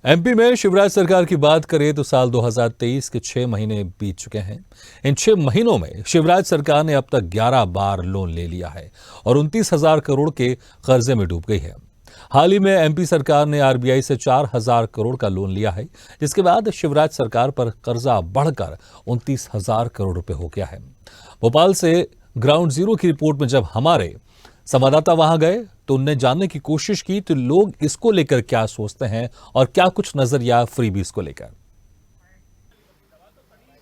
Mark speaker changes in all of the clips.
Speaker 1: MP में शिवराज सरकार की बात करें तो साल 2023 के 6 महीने बीत चुके हैं। इन 6 महीनों में शिवराज सरकार ने अब तक 11 बार लोन ले लिया है और 29,000 करोड़ के कर्जे में डूब गई है। हाल ही में एमपी सरकार ने आरबीआई से 4,000 करोड़ का लोन लिया है, जिसके बाद शिवराज सरकार पर कर्जा बढ़कर 29,000 करोड़ रुपए हो गया है। भोपाल से ग्राउंड जीरो की रिपोर्ट में जब हमारे संवाददाता वहां गए तो उनने जानने की कोशिश की तो लोग इसको लेकर क्या सोचते हैं और क्या कुछ नजरिया फ्रीबीज को लेकर।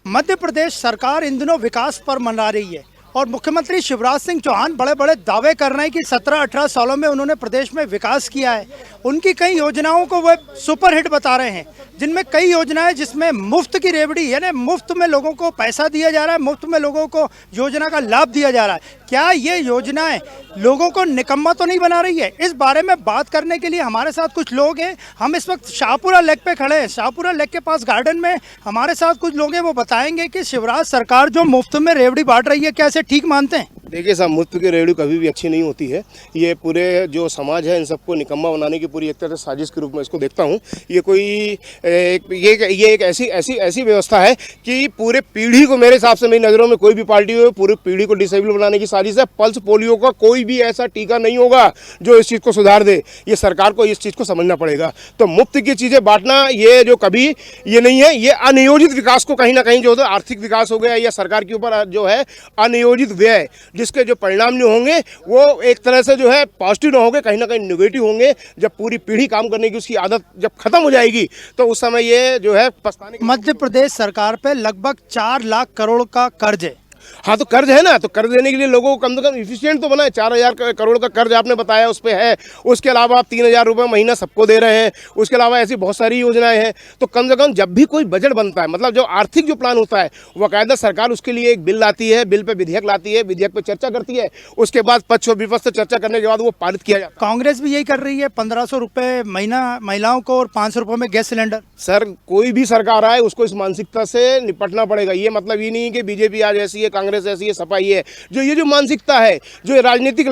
Speaker 2: मध्य प्रदेश सरकार इन दिनों विकास पर मना रही है और मुख्यमंत्री शिवराज सिंह चौहान बड़े बड़े दावे कर रहे हैं कि 17-18 सालों में उन्होंने प्रदेश में विकास किया है। उनकी कई योजनाओं को वह सुपरहिट बता रहे हैं, जिनमें कई योजनाएं जिसमें मुफ्त की रेवड़ी यानी मुफ्त में लोगों को पैसा दिया जा रहा है, मुफ्त में लोगों को योजना का लाभ दिया जा रहा है। क्या ये योजनाएं लोगों को निकम्मा तो नहीं बना रही है? इस बारे में बात करने के लिए हमारे साथ कुछ लोग हैं। हम इस वक्त शाहपुरा लेक पे खड़े हैं। शाहपुरा लेक के पास गार्डन में हमारे साथ कुछ लोग हैं, वो बताएंगे कि शिवराज सरकार जो मुफ्त में रेवड़ी बांट रही है, क्या इसे ठीक मानते हैं?
Speaker 3: देखिए साहब, मुफ्त की रेवड़ी कभी भी अच्छी नहीं होती है। ये पूरे जो समाज है इन सबको निकम्मा बनाने की पूरी एक तरह से साजिश के रूप में इसको देखता हूँ। ये कोई ये एक ऐसी व्यवस्था है कि पूरे पीढ़ी को, मेरे हिसाब से मेरी नज़रों में कोई भी पार्टी हो, पूरी पीढ़ी को डिसेबल बनाने की साजिश है। पल्स पोलियो का कोई भी ऐसा टीका नहीं होगा जो इस चीज़ को सुधार दे। ये सरकार को इस चीज़ को समझना पड़ेगा। तो मुफ्त की चीज़ें बांटना ये जो कभी ये नहीं है, ये अनियोजित विकास को कहीं ना कहीं जो आर्थिक विकास हो गया या सरकार के ऊपर जो है अनियोजित व्यय, जिसके जो परिणाम नहीं होंगे वो एक तरह से जो है पॉजिटिव ना होंगे, कहीं ना कहीं नेगेटिव होंगे। जब पूरी पीढ़ी काम करने की उसकी आदत जब खत्म हो जाएगी तो उस समय ये जो है पछताने।
Speaker 2: मध्य प्रदेश सरकार पे लगभग 4 लाख करोड़ का कर्ज है।
Speaker 3: हाँ, तो कर्ज है ना, तो कर्ज देने के लिए लोगों को कम से कम इफिशिएंट तो बनाए। 4,000 करोड़ का कर्ज आपने बताया उस पर है। उसके अलावा आप 3,000 रुपये महीना सबको दे रहे हैं। उसके अलावा ऐसी बहुत सारी योजनाएं हैं। तो कम से कम जब भी कोई बजट बनता है, मतलब जो आर्थिक जो प्लान होता है, बाकायदा सरकार उसके लिए एक बिल लाती है, बिल पे विधेयक लाती है, विधेयक पे चर्चा करती है, उसके बाद पक्ष और विपक्ष से चर्चा करने के बाद वो पारित किया जाता है।
Speaker 2: कांग्रेस भी यही कर रही है, 1,500 रुपये महीना महिलाओं को और 500 रुपये में गैस सिलेंडर।
Speaker 3: सर, कोई भी सरकार आए उसको इस मानसिकता से निपटना पड़ेगा। ये मतलब ये नहीं कि बीजेपी आज ऐसी है, कांग्रेस ऐसी है, सपा ये है। ये जो मानसिकता है, जो राजनीतिक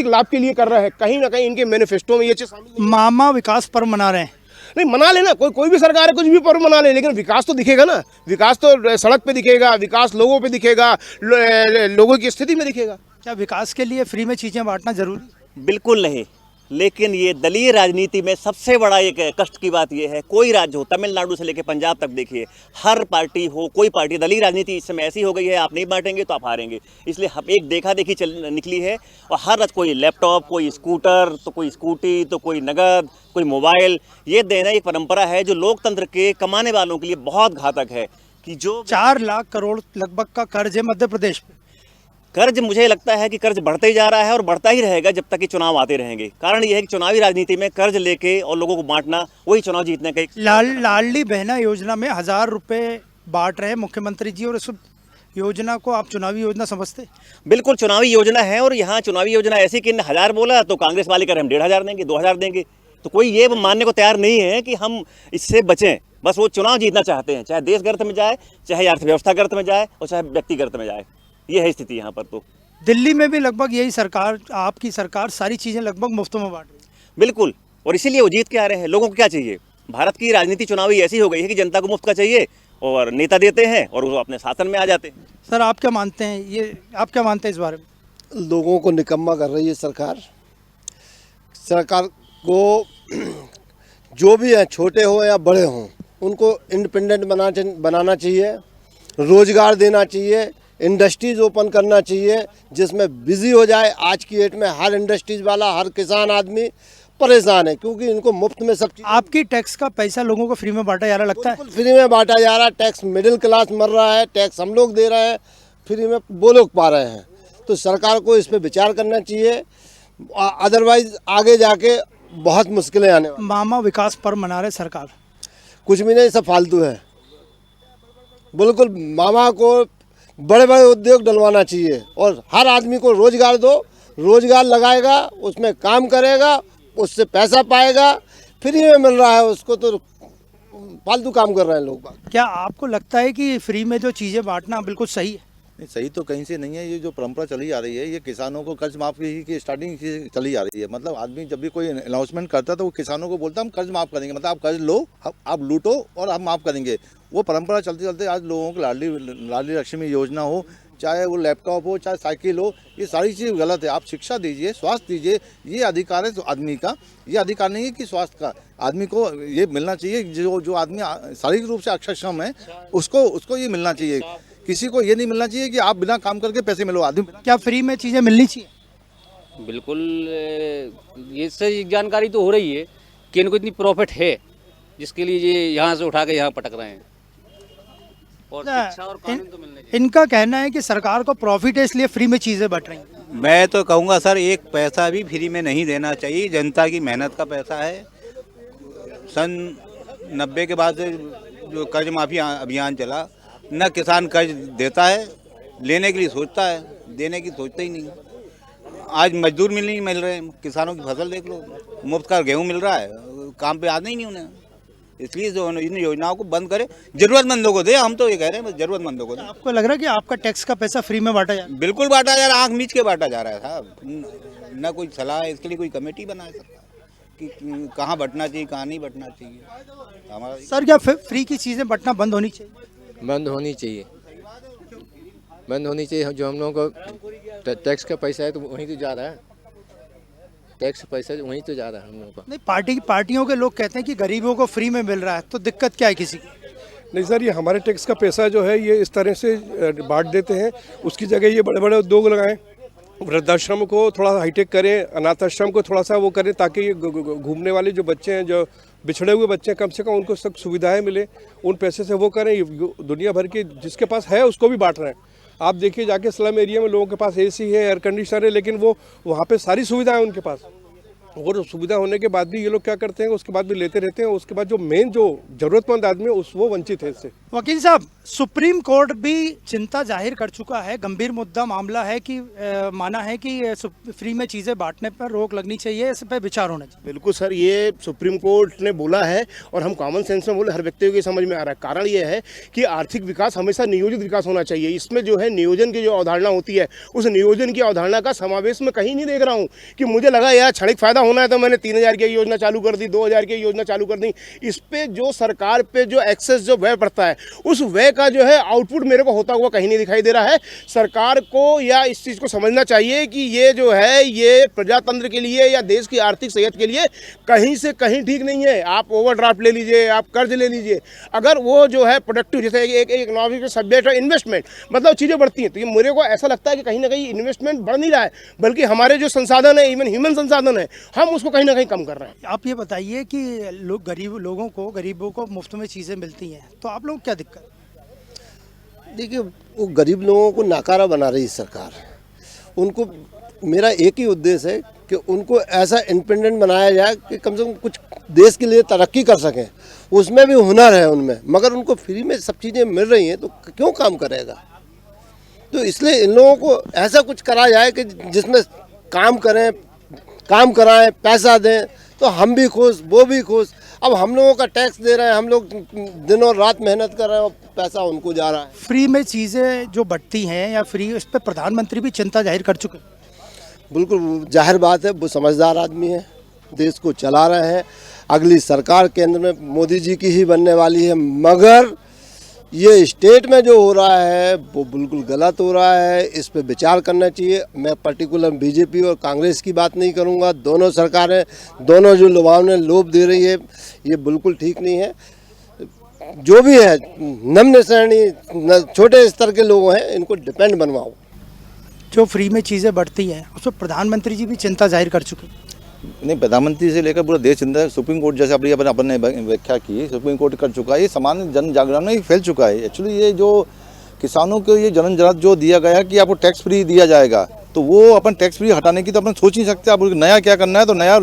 Speaker 3: लाभ के लिए कर रहा है, कहीं ना कहीं इनके मैनिफेस्टो में ये चीज शामिल है।
Speaker 2: मामा विकास पर्व मना रहे हैं।
Speaker 3: नहीं, मना लेना, कोई भी सरकार है कुछ भी पर्व मना ले, लेकिन विकास तो दिखेगा ना। विकास तो सड़क पे दिखेगा, विकास लोगों पे दिखेगा, लोगों की स्थिति में दिखेगा।
Speaker 2: क्या विकास के लिए फ्री में चीजें बांटना जरूरी?
Speaker 4: बिल्कुल नहीं। लेकिन ये दलीय राजनीति में सबसे बड़ा एक कष्ट की बात ये है, कोई राज्य हो, तमिलनाडु से लेकर पंजाब तक देखिए, हर पार्टी हो, कोई पार्टी, दलीय राजनीति इस समय ऐसी हो गई है, आप नहीं बांटेंगे तो आप हारेंगे। इसलिए हम एक देखा देखी निकली है और हर राज्य कोई लैपटॉप, कोई स्कूटर, तो कोई स्कूटी, तो कोई नगद, कोई मोबाइल, ये देना एक परंपरा है जो लोकतंत्र के कमाने वालों के लिए बहुत घातक है। कि जो
Speaker 2: 4 लाख करोड़ लगभग का कर्ज है मध्य प्रदेश पे।
Speaker 4: कर्ज, मुझे लगता है कि कर्ज बढ़ते ही जा रहा है और बढ़ता ही रहेगा जब तक कि चुनाव आते रहेंगे। कारण यह है कि चुनावी राजनीति में कर्ज लेके और लोगों को बांटना वही चुनाव जीतने का एक
Speaker 2: लाडली बहना योजना में 1,000 रुपये बांट रहे हैं मुख्यमंत्री जी, और इस योजना को आप चुनावी योजना समझते?
Speaker 4: बिल्कुल चुनावी योजना है। और यहाँ चुनावी योजना ऐसी कि 1,000 बोला तो कांग्रेस वाले कह रहे हम 1,500 देंगे, 2,000 देंगे। तो कोई ये मानने को तैयार नहीं है कि हम इससे बचें। बस वो चुनाव जीतना चाहते हैं, चाहे देश गर्त में जाए, चाहे अर्थव्यवस्था गर्त में जाए और चाहे व्यक्ति गर्त में जाए। ये है स्थिति यहाँ पर। तो
Speaker 2: दिल्ली में भी लगभग यही सरकार, आपकी सरकार सारी चीज़ें लगभग मुफ्त में बांट रही है।
Speaker 4: बिल्कुल, और इसीलिए वो जीत के आ रहे हैं। लोगों को क्या चाहिए? भारत की राजनीति चुनावी ऐसी हो गई है कि जनता को मुफ्त का चाहिए और नेता देते हैं और वो अपने शासन में आ जाते हैं।
Speaker 2: सर, आप क्या मानते हैं, ये आप क्या मानते हैं इस बारे में?
Speaker 5: लोगों को निकम्मा कर रही है सरकार। सरकार को जो भी है, छोटे हो या बड़े हों, उनको इंडिपेंडेंट बनाना चाहिए, रोजगार देना चाहिए, इंडस्ट्रीज ओपन करना चाहिए जिसमें बिजी हो जाए। आज की डेट में हर इंडस्ट्रीज वाला, हर किसान आदमी परेशान है क्योंकि इनको मुफ्त में सब चीज़।
Speaker 2: आपकी टैक्स का पैसा लोगों को फ्री में बांटा जा रहा लगता है?
Speaker 5: फ्री में बांटा जा रहा है। टैक्स मिडिल क्लास मर रहा है, टैक्स हम लोग दे रहे हैं, फ्री में वो लोग पा रहे हैं। तो सरकार को इस पर विचार करना चाहिए, अदरवाइज आगे जाके बहुत मुश्किलें आने वाली।
Speaker 2: मामा विकास पर्व मना रहे सरकार,
Speaker 5: कुछ भी नहीं, सब फालतू है। बिल्कुल मामा को बड़े बड़े उद्योग डलवाना चाहिए और हर आदमी को रोजगार दो। रोजगार लगाएगा, उसमें काम करेगा, उससे पैसा पाएगा। फ्री में मिल रहा है उसको, तो फालतू काम कर रहे हैं लोग।
Speaker 2: क्या आपको लगता है कि फ्री में जो चीज़ें बांटना बिल्कुल सही है?
Speaker 6: नहीं, सही तो कहीं से नहीं है। ये जो परंपरा चली आ रही है, ये किसानों को कर्ज माफ की स्टार्टिंग से चली आ रही है। मतलब आदमी जब भी कोई अनाउंसमेंट करता है तो वो किसानों को बोलता है हम कर्ज माफ करेंगे, मतलब आप कर्ज लो, आप लूटो और हम माफ करेंगे। वो परंपरा चलते चलते आज लोगों को लाडली लक्ष्मी योजना हो, चाहे वो लैपटॉप हो, चाहे साइकिल हो, ये सारी चीज़ गलत है। आप शिक्षा दीजिए, स्वास्थ्य दीजिए, ये अधिकार है तो आदमी का। ये अधिकार नहीं है कि स्वास्थ्य का। आदमी को ये मिलना चाहिए, जो आदमी शारीरिक रूप से अक्षम है उसको ये मिलना चाहिए। किसी को ये नहीं मिलना चाहिए कि आप बिना काम करके पैसे मिलो। आदमी
Speaker 2: क्या फ्री में चीज़ें मिलनी चाहिए?
Speaker 7: बिल्कुल, ये सही जानकारी तो हो रही है कि इनको इतनी प्रॉफिट है जिसके लिए ये यहाँ से उठा के यहाँ पटक रहे हैं। और शिक्षा और कानून तो मिलने चाहिए।
Speaker 2: इनका कहना है कि सरकार को प्रॉफिट है इसलिए फ्री में चीज़ें बट रही हैं।
Speaker 8: मैं तो कहूँगा सर, एक पैसा भी फ्री में नहीं देना चाहिए। जनता की मेहनत का पैसा है। सन 90 के बाद जो कर्ज माफी अभियान चला, न किसान कर्ज देता है, लेने के लिए सोचता है, देने की सोचता ही नहीं। आज मजदूर मिल रहे हैं, किसानों की फसल देख लो, मुफ्त का गेहूँ मिल रहा है, काम पे आना ही नहीं उन्हें। इसलिए जो इन योजनाओं को बंद करें, जरूरतमंदों को दे। हम तो ये कह रहे हैं जरूरतमंदों को दे।
Speaker 2: आपको लग रहा है कि आपका टैक्स का पैसा फ्री में बांटा जा रहा है?
Speaker 8: बिल्कुल बांटा जा रहा है, आँख मीच के बांटा जा रहा है साहब। न कोई सलाह है इसके लिए, कोई कमेटी बनाए सरकार कि कहाँ बंटना चाहिए, कहाँ नहीं बंटना चाहिए। हमारा
Speaker 2: सर, क्या फ्री की चीज़ें बंटना बंद होनी चाहिए?
Speaker 9: बंद होनी चाहिए, बंद होनी चाहिए। जो हम लोगों को टैक्स का पैसा है तो वहीं तो जा रहा है, टैक्स पैसा वहीं तो जा रहा है हम लोगों का।
Speaker 2: नहीं, पार्टियों के लोग कहते हैं कि गरीबों को फ्री में मिल रहा है, तो दिक्कत क्या है किसी की?
Speaker 10: नहीं सर, ये हमारे टैक्स का पैसा जो है ये इस तरह से बांट देते हैं। उसकी जगह ये बड़े बड़े उद्योग लगाएं, वृद्धाश्रम को थोड़ा हाईटेक करें, अनाथ आश्रम को थोड़ा सा वो करें, ताकि ये घूमने वाले जो बच्चे हैं, जो बिछड़े हुए बच्चे हैं, कम से कम उनको सब सुविधाएं मिले। उन पैसे से वो करें। दुनिया भर के जिसके पास है उसको भी बांट रहे हैं। आप देखिए जाके स्लम एरिया में लोगों के पास AC है, एयर कंडीशनर है, लेकिन वो वहाँ पे सारी सुविधाएं उनके पास। और सुविधा होने के बाद भी ये लोग क्या करते हैं, उसके बाद भी लेते रहते हैं। उसके बाद जो मेन जो जरूरतमंद आदमी है वो वंचित है इससे।
Speaker 2: वकील साहब, सुप्रीम कोर्ट भी चिंता जाहिर कर चुका है, गंभीर मुद्दा मामला है कि माना है कि फ्री में चीज़ें बांटने पर रोक लगनी चाहिए, इस पर विचार होना चाहिए।
Speaker 3: बिल्कुल सर, ये सुप्रीम कोर्ट ने बोला है और हम कॉमन सेंस में बोले, हर व्यक्ति को ये समझ में आ रहा है। कारण ये है कि आर्थिक विकास हमेशा नियोजित विकास होना चाहिए। इसमें जो है नियोजन की जो अवधारणा होती है, उस नियोजन की अवधारणा का समावेश मैं कहीं नहीं देख रहा हूँ। कि मुझे लगा यार क्षणिक फायदा होना है तो मैंने 3000 की योजना चालू कर दी, 2000 की योजना चालू कर दी। इस पे जो सरकार पे जो एक्सेस जो व्यय पड़ता है, उस व्यय का जो है आउटपुट मेरे को होता हुआ कहीं नहीं दिखाई दे रहा है। सरकार को या इस चीज़ को समझना चाहिए कि ये जो है ये प्रजातंत्र के लिए या देश की आर्थिक सेहत के लिए कहीं से कहीं ठीक नहीं है। आप ओवरड्राफ्ट ले लीजिए, आप कर्ज ले लीजिए, अगर वो जो है प्रोडक्टिव, जैसे एक इकोनॉमिक सब्जेक्ट है इन्वेस्टमेंट, मतलब चीज़ें बढ़ती हैं। तो ये मेरे को ऐसा लगता है कि कहीं ना कहीं इन्वेस्टमेंट बढ़ नहीं रहा है, बल्कि हमारे जो संसाधन है, इवन ह्यूमन संसाधन है, हम उसको कहीं ना कहीं कम कर रहे हैं।
Speaker 2: आप ये बताइए कि गरीबों को मुफ्त में चीज़ें मिलती हैं, तो आप लोग क्या दिक्कत?
Speaker 5: देखिए, वो गरीब लोगों को नाकारा बना रही है सरकार। उनको मेरा एक ही उद्देश्य है कि उनको ऐसा इंडिपेंडेंट बनाया जाए कि कम से कम कुछ देश के लिए तरक्की कर सकें। उसमें भी हुनर है उनमें, मगर उनको फ्री में सब चीज़ें मिल रही हैं तो क्यों काम करेगा। तो इसलिए इन लोगों को ऐसा कुछ करा जाए कि जिसमें काम करें, काम कराएं, पैसा दें, तो हम भी खुश, वो भी खुश। अब हम लोगों का टैक्स दे रहे हैं, हम लोग दिन और रात मेहनत कर रहे हैं और पैसा उनको जा रहा है।
Speaker 2: फ्री में चीज़ें जो बंटती हैं या फ्री, इस पर प्रधानमंत्री भी चिंता जाहिर कर चुके हैं।
Speaker 5: बिल्कुल जाहिर बात है, वो समझदार आदमी है, देश को चला रहे हैं। अगली सरकार केंद्र में मोदी जी की ही बनने वाली है, मगर ये स्टेट में जो हो रहा है वो बिल्कुल गलत हो रहा है। इस पे विचार करना चाहिए। मैं पर्टिकुलर बीजेपी और कांग्रेस की बात नहीं करूंगा, दोनों सरकारें, दोनों जो लुभावने लोभ दे रही है, ये बिल्कुल ठीक नहीं है। जो भी है निम्न श्रेणी, छोटे स्तर के लोग हैं, इनको डिपेंड बनवाओ।
Speaker 2: जो फ्री में चीज़ें बढ़ती हैं उस पर प्रधानमंत्री जी भी चिंता जाहिर कर चुके हैं।
Speaker 6: नहीं, प्रधानमंत्री से लेकर पूरा देश चिंता है। सुप्रीम कोर्ट जैसे अपन ने व्याख्या की, सुप्रीम कोर्ट कर चुका है। ये सामान्य जन जागरण में फैल चुका है। एक्चुअली ये जो किसानों को ये जन जनात जो दिया गया कि आपको टैक्स फ्री दिया जाएगा, तो वो अपन टैक्स फ्री हटाने की तो अपन सोच नहीं सकते। आप नया क्या करना है, तो नया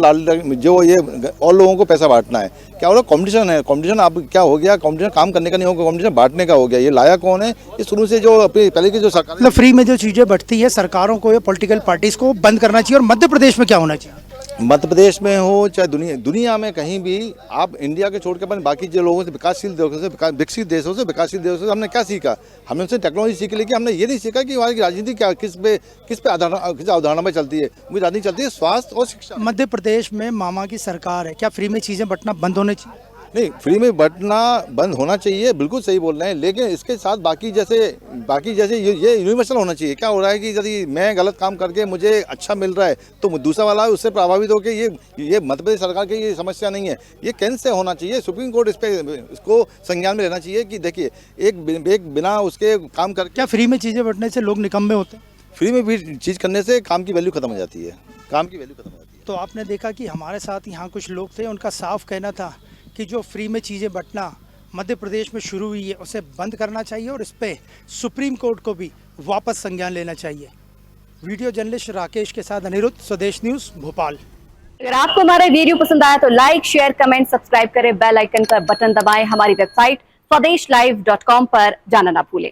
Speaker 6: जो ये और लोगों को पैसा बांटना है। क्या हो रहा है, कॉम्पिटिशन है। कॉम्पिटिशन आप क्या हो गया, कॉम्पिटिशन काम करने का नहीं होगा, कॉम्पिटिशन बांटने का हो गया। ये लाया कौन है, ये शुरू से जो पहले की जो सरकार,
Speaker 2: मतलब फ्री में जो चीज़ें बढ़ती है, सरकारों को या पॉलिटिकल पार्टीज को बंद करना चाहिए। और मध्य प्रदेश में क्या होना चाहिए?
Speaker 6: मध्य प्रदेश में हो चाहे दुनिया में कहीं भी, आप इंडिया के छोड़ के अपन बाकी जो लोगों से, विकासशील देशों से, विकसित देशों से, विकासशील देशों से हमने क्या सीखा? हमने उनसे टेक्नोलॉजी सीख ली कि हमने ये नहीं सीखा कि वहाँ की राजनीति क्या किस अवधारणा में चलती है। वो राजनीति चलती है स्वास्थ्य और शिक्षा।
Speaker 2: मध्य प्रदेश में मामा की सरकार है, क्या फ्री में चीज़ें बंटना बंद होने चाहिए?
Speaker 6: नहीं, फ्री में बंटना बंद होना चाहिए, बिल्कुल सही बोल रहे हैं, लेकिन इसके साथ बाकी जैसे ये यूनिवर्सल होना चाहिए। क्या हो रहा है कि यदि मैं गलत काम करके मुझे अच्छा मिल रहा है तो दूसरा वाला उससे प्रभावित होकर ये मध्य प्रदेश सरकार की ये समस्या नहीं है, ये केंद्र से होना चाहिए। सुप्रीम कोर्ट इसको संज्ञान में लेना चाहिए कि देखिए एक बिना उसके काम कर।
Speaker 2: क्या फ्री में चीज़ें बंटने से लोग निकम्मे होते हैं?
Speaker 6: फ्री में भी चीज़ करने से काम की वैल्यू खत्म हो जाती है, काम की वैल्यू खत्म हो जाती है।
Speaker 2: तो आपने देखा कि हमारे साथ यहाँ कुछ लोग थे, उनका साफ कहना था कि जो फ्री में चीज़ें बंटना मध्य प्रदेश में शुरू हुई है उसे बंद करना चाहिए और इस पे सुप्रीम कोर्ट को भी वापस संज्ञान लेना चाहिए। वीडियो जर्नलिस्ट राकेश के साथ अनिरुद्ध, स्वदेश न्यूज़, भोपाल।
Speaker 11: अगर आपको हमारा वीडियो पसंद आया तो लाइक, शेयर, कमेंट, सब्सक्राइब करें, बेल आइकन का बटन दबाएं। हमारी वेबसाइट swadesh live.com पर जाना ना भूलें।